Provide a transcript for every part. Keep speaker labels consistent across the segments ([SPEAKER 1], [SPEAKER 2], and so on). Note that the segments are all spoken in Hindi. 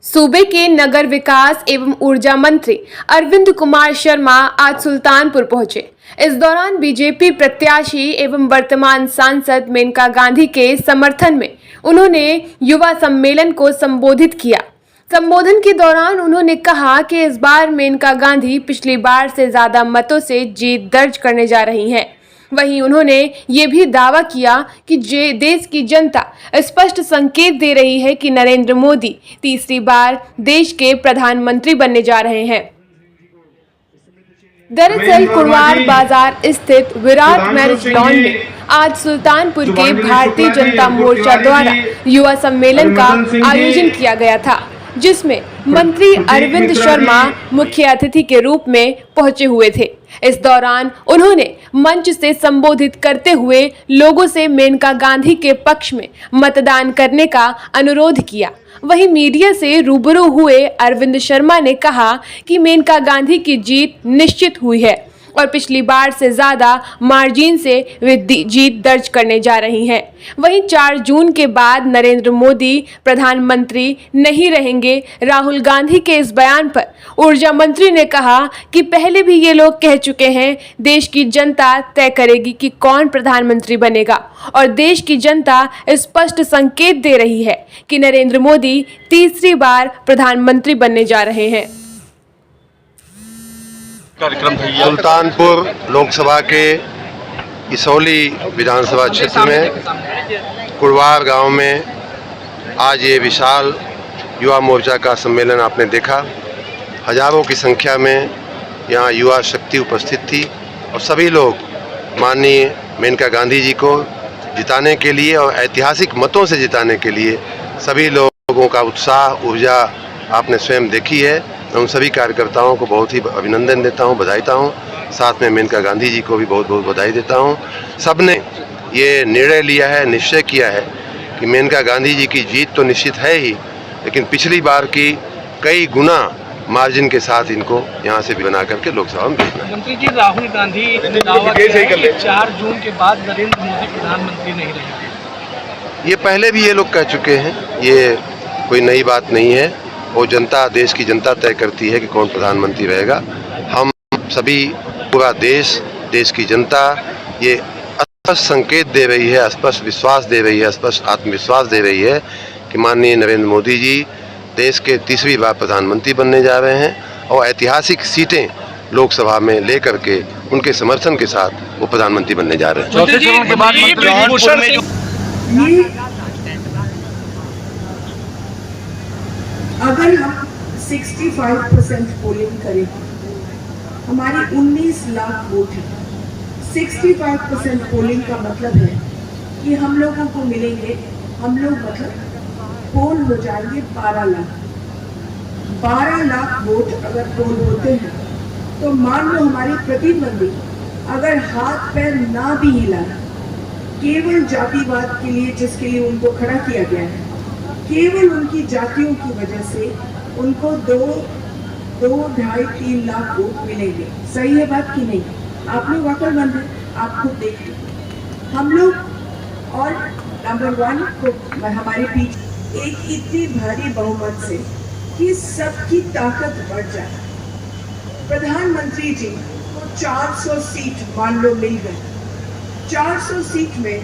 [SPEAKER 1] सूबे के नगर विकास एवं ऊर्जा मंत्री अरविंद कुमार शर्मा आज सुल्तानपुर पहुंचे। इस दौरान बीजेपी प्रत्याशी एवं वर्तमान सांसद मेनका गांधी के समर्थन में उन्होंने युवा सम्मेलन को संबोधित किया। संबोधन के दौरान उन्होंने कहा कि इस बार मेनका गांधी पिछली बार से ज्यादा मतों से जीत दर्ज करने जा रही हैं। वहीं उन्होंने ये भी दावा किया कि देश की जनता स्पष्ट संकेत दे रही है कि नरेंद्र मोदी तीसरी बार देश के प्रधानमंत्री बनने जा रहे हैं। दरअसल कुड़वार बाजार स्थित विराट मैरिज लॉन में आज सुल्तानपुर के भारतीय जनता मोर्चा द्वारा युवा सम्मेलन का आयोजन किया गया था, जिसमें मंत्री अरविंद शर्मा मुख्य अतिथि के रूप में पहुंचे हुए थे। इस दौरान उन्होंने मंच से संबोधित करते हुए लोगों से मेनका गांधी के पक्ष में मतदान करने का अनुरोध किया। वहीं मीडिया से रूबरू हुए अरविंद शर्मा ने कहा कि मेनका गांधी की जीत निश्चित हुई है और पिछली बार से ज्यादा मार्जिन से वे जीत दर्ज करने जा रही हैं। वहीं 4 जून के बाद नरेंद्र मोदी प्रधानमंत्री नहीं रहेंगे। राहुल गांधी के इस बयान पर ऊर्जा मंत्री ने कहा कि पहले भी ये लोग कह चुके हैं, देश की जनता तय करेगी कि कौन प्रधानमंत्री बनेगा और देश की जनता स्पष्ट संकेत दे रही है कि नरेंद्र मोदी तीसरी बार प्रधानमंत्री बनने जा रहे हैं।
[SPEAKER 2] सुल्तानपुर लोकसभा के इसौली विधानसभा क्षेत्र में कुड़वार गांव में आज ये विशाल युवा मोर्चा का सम्मेलन आपने देखा। हजारों की संख्या में यहाँ युवा शक्ति उपस्थित थी और सभी लोग माननीय मेनका गांधी जी को जिताने के लिए और ऐतिहासिक मतों से जिताने के लिए सभी लोगों का उत्साह ऊर्जा आपने स्वयं देखी है। मैं उन सभी कार्यकर्ताओं को बहुत ही अभिनंदन देता हूं, बधाई देता हूं। साथ में मेनका गांधी जी को भी बहुत बहुत बधाई देता हूं। सबने ये निर्णय लिया है, निश्चय किया है कि मेनका गांधी जी की जीत तो निश्चित है ही, लेकिन पिछली बार की कई गुना मार्जिन के साथ इनको यहाँ से बना करके लोकसभा में भेजना है।
[SPEAKER 3] मंत्री जी, राहुल गांधी ने दावा किया है कि 4 जून के बाद नरेंद्र मोदी प्रधानमंत्री नहीं रहेंगे।
[SPEAKER 2] ये पहले भी ये लोग कह चुके हैं, ये कोई नई बात नहीं है। वो जनता, देश की जनता तय करती है कि कौन प्रधानमंत्री रहेगा। हम सभी, पूरा देश की जनता ये स्पष्ट संकेत दे रही है, स्पष्ट विश्वास दे रही है, स्पष्ट आत्मविश्वास दे रही है कि माननीय नरेंद्र मोदी जी देश के तीसरी बार प्रधानमंत्री बनने जा रहे हैं और ऐतिहासिक सीटें लोकसभा में लेकर के उनके समर्थन के साथ वो प्रधानमंत्री बनने जा रहे हैं।
[SPEAKER 4] अगर हम 65% पोलिंग करें, हमारी 19 लाख वोट है। 65% पोलिंग का मतलब है कि हम लोगों को मिलेंगे, हम लोग मतलब पोल हो जाएंगे 12 लाख। 12 लाख वोट अगर पोल होते हैं तो मान लो हमारे प्रतिद्वंदी अगर हाथ पैर ना भी हिला, केवल जातिवाद के लिए जिसके लिए उनको खड़ा किया गया है, केवल उनकी जातियों की वजह से उनको 2-2.5-3 लाख वोट मिलेंगे। सही है बात कि नहीं? आप लोग अकलमंद हैं, आप खुद देखिए। हम लोग और नंबर 1 को हमारे पीछे एक इतनी भारी बहुमत से कि सबकी ताकत बढ़ जाए। प्रधानमंत्री जी को 400 सीट मान लो मिल गए। 400 सीट में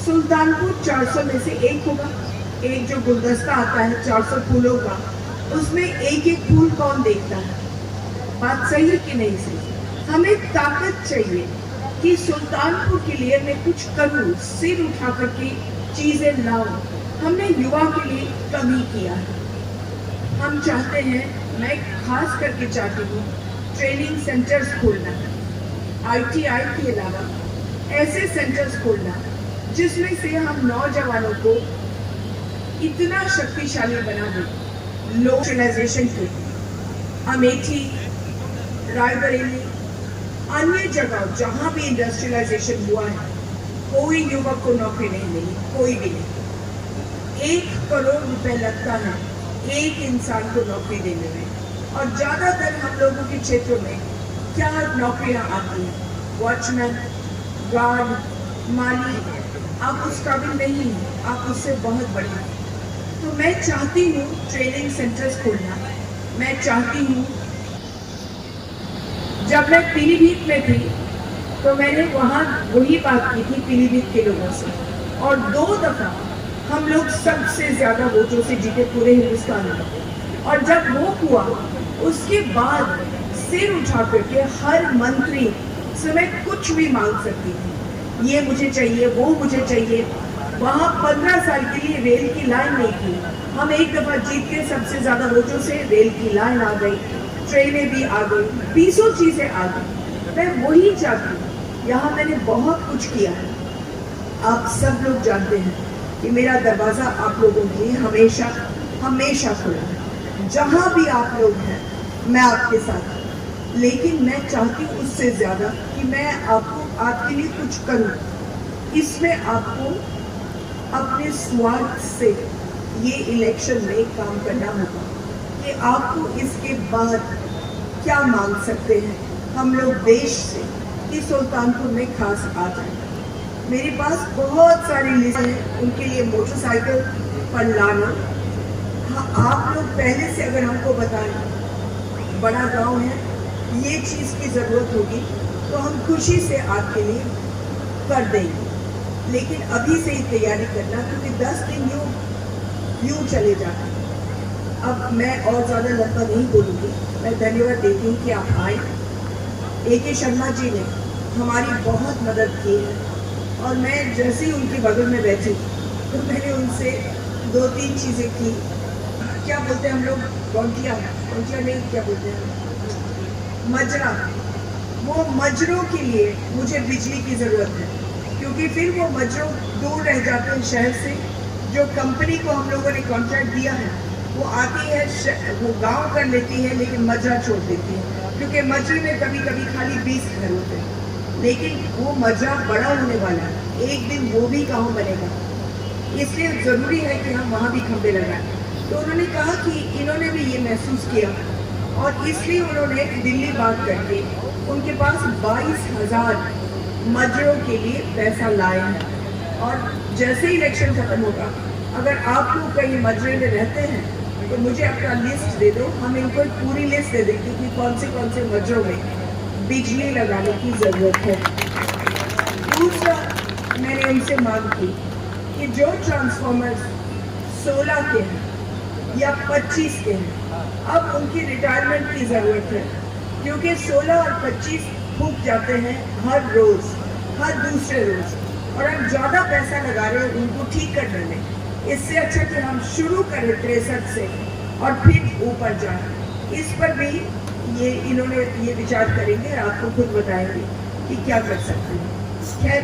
[SPEAKER 4] सुल्तानपुर 400 में से एक होगा। एक जो गुलदस्ता आता है 400 फूलों का, उसमें एक एक फूल कौन देखता है? बात सही है कि नहीं सही? हमें ताकत चाहिए कि सुल्तानपुर के लिए मैं कुछ करूं, सिर उठा करके चीजें लाऊं। हमने युवा के लिए कमी किया है। हम चाहते हैं, मैं खास करके चाहती हूँ, ट्रेनिंग सेंटर्स खोलना, ITI के अलावा ऐसे सेंटर्स खोलना जिसमें से हम नौजवानों को इतना शक्तिशाली बना दे। लोकलाइजेशन के अमेठी, रायबरेली, अन्य जगह जहां भी इंडस्ट्रियलाइजेशन हुआ है, कोई युवक को नौकरी नहीं मिली, कोई भी नहीं। 1 करोड़ रुपए लगता है एक इंसान को नौकरी देने में, और ज्यादातर हम लोगों के क्षेत्रों में क्या नौकरियां आती हैं? वॉचमैन, गार्ड, माली। आप उस काबिल नहीं हैं, आप उससे बहुत बड़ी हैं। तो मैं चाहती हूँ ट्रेनिंग सेंटर्स खोलना। मैं चाहती हूँ, जब मैं पीलीभीत में थी तो मैंने वहाँ वही बात की थी पीलीभीत के लोगों से, और 2 दफा हम लोग सबसे ज्यादा वोटों से जीते पूरे हिंदुस्तान में। और जब वो हुआ उसके बाद सिर उठा करके हर मंत्री से मैं कुछ भी मांग सकती थी, ये मुझे चाहिए, वो मुझे चाहिए। वहाँ 15 साल के लिए रेल की लाइन नहीं थी, हम एक दफा जीत के सबसे ज्यादा वोटों से रेल की लाइन आ गई, ट्रेनें भी आ गई, 20 चीजें आ गई। मैं वही चाहती हूँ। यहाँ मैंने बहुत कुछ किया है, आप सब लोग जानते हैं कि मेरा दरवाजा आप लोगों के लिए हमेशा हमेशा खुला है। जहाँ भी आप लोग हैं मैं आपके साथ हूँ, लेकिन मैं चाहती हूँ उससे ज़्यादा कि मैं आपके लिए कुछ करूँ। इसमें आपको अपने स्वार्थ से ये इलेक्शन में काम करना होगा कि आपको इसके बाद क्या मांग सकते हैं हम लोग देश से कि सुल्तानपुर में खास आ जाए। मेरे पास बहुत सारी लिस्ट हैं उनके लिए मोटरसाइकिल पर लाना। हाँ, आप लोग पहले से अगर हमको बताएं बड़ा गांव है, ये चीज़ की ज़रूरत होगी तो हम खुशी से आपके लिए कर देंगे, लेकिन अभी से ही तैयारी करना, क्योंकि 10 दिन यूँ चले जाते हैं। अब मैं और ज़्यादा लंबा नहीं बोलूँगी, मैं धन्यवाद देती हूँ कि आप आए। A.K. शर्मा जी ने हमारी बहुत मदद की है, और मैं जैसे ही उनके बगल में बैठी तो मैंने उनसे 2-3 चीज़ें की। क्या बोलते हैं हम लोग, गौंटिया नहीं, क्या बोलते हैं, मजरा। वो मजरों के लिए मुझे बिजली की ज़रूरत है, क्योंकि फिर वो मजरों दूर रह जाते हैं शहर से। जो कंपनी को हम लोगों ने कॉन्ट्रैक्ट दिया है वो आती है, वो गांव कर लेती है, लेकिन मजरा छोड़ देती है, क्योंकि मजरे में कभी कभी खाली 20 घर होते हैं, लेकिन वो मजरा बड़ा होने वाला है, एक दिन वो भी गांव बनेगा, इसलिए ज़रूरी है कि हम वहाँ भी खंबे लगाएं। तो उन्होंने कहा कि इन्होंने भी ये महसूस किया, और इसलिए उन्होंने दिल्ली बात करके उनके पास 22,000 मजरों के लिए पैसा लाए हैं। और जैसे ही इलेक्शन खत्म होगा, अगर आप लोग कहीं मजरे में रहते हैं तो मुझे अपना लिस्ट दे दो, हम इनको एक पूरी लिस्ट दे देंगे कि कौन से मजरों में बिजली लगाने की ज़रूरत है। दूसरा, मैंने उनसे मांग की कि जो ट्रांसफार्मर्स 16 के हैं या 25 के हैं, अब उनकी रिटायरमेंट की ज़रूरत है, क्योंकि 16 और 25 फूक जाते हैं हर रोज़, हर दूसरे रोज़, और हम ज़्यादा पैसा लगा रहे हैं उनको ठीक करने में। इससे अच्छा कि हम शुरू करें 63 से और फिर ऊपर जाएं। इस पर भी इन्होंने ये विचार करेंगे, आपको खुद बताएंगे कि क्या कर सकते हैं। खैर,